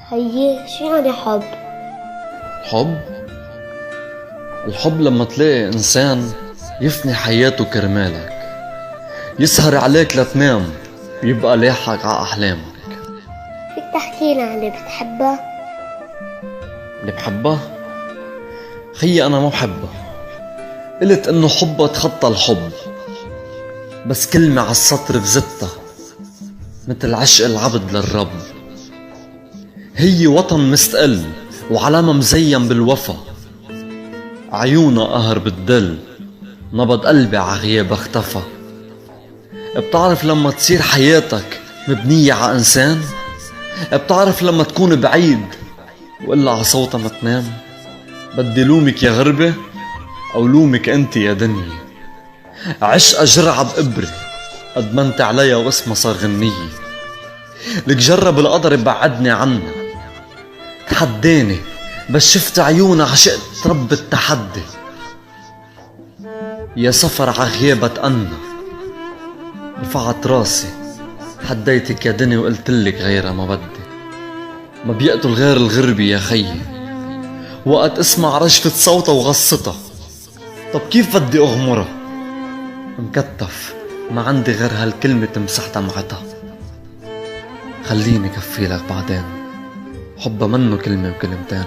هي شو يعني حب؟ الحب الحب لما تلاقي إنسان يفني حياته كرمالك، يسهر عليك لتنام، يبقى لاحق ع أحلامك. فيك تحكينا عن اللي بتحبها؟ اللي بحبها خيي أنا ما بحبها. قلت إنه حبها تخطى الحب، بس كلمة عالسطر بزتها مثل عشق العبد للرب. هي وطن مستقل وعلامة مزين بالوفا، عيونها قهر بتدل، نبض قلبي عغياب اختفى. بتعرف لما تصير حياتك مبنية ع إنسان؟ بتعرف لما تكون بعيد وإلا ع صوتها ما تنام؟ بدي لومك يا غربة أو لومك أنت يا دنيا. عشقة جرعة بإبرة قد ما انت عليها واسمها صار غنية. لك جرب القدر بعدني عنها، تحداني بس شفت عيونها عشقت رب التحدي. يا سفر عغيابة تأنى، رفعت راسي حديتك يا دني وقلتلك غيرها ما بدي. ما بيقتل غير الغربي يا خيي، وقت اسمع رجفة صوتها وغصتها. طب كيف بدي اغمرها؟ مكتف ما عندي غير هالكلمة تمسح دمعتها. خليني كفيلك بعدين، حبها منه كلمة وكلمتين.